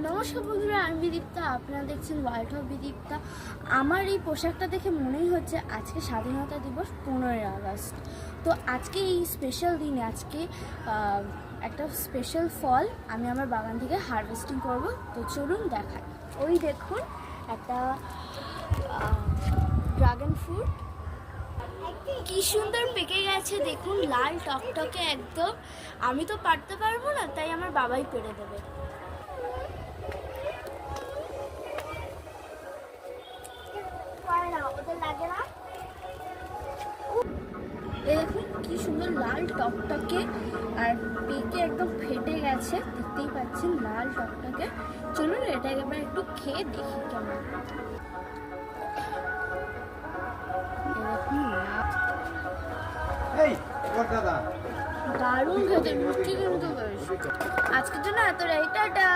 নমস্কার বন্ধুরা, আমি বিদীপ্তা। আপনারা দেখছেন ওয়ার্ল্ড অফ বিদীপ্তা। আমার এই পোশাকটা দেখে মনেই হচ্ছে আজকে স্বাধীনতা দিবস 15ই আগস্ট। তো আজকে এই স্পেশাল দিনে আজকে একটা স্পেশাল ফল আমি আমার বাগান থেকে হারভেস্টিং করব। তো চলুন দেখাই। ওই দেখুন একটা ড্রাগন ফ্রুট, কি সুন্দর পেকে গেছে দেখুন, লাল টকটকে একদম। আমি তো পারতে পারবো না, তাই আমার বাবাই পেরে দেবে। দেখুন কি সুন্দর লাল টকটকে, আর পেকে একদম ফেটে গেছে, দেখতেই পাচ্ছেন লাল টকটকে। চলুন এটাকে এবার একটু খেয়ে দেখি কেমন। দারুণ খেতে, মিষ্টি কিন্তু বেশ। আজকের জন্য এতটাই, টাটা।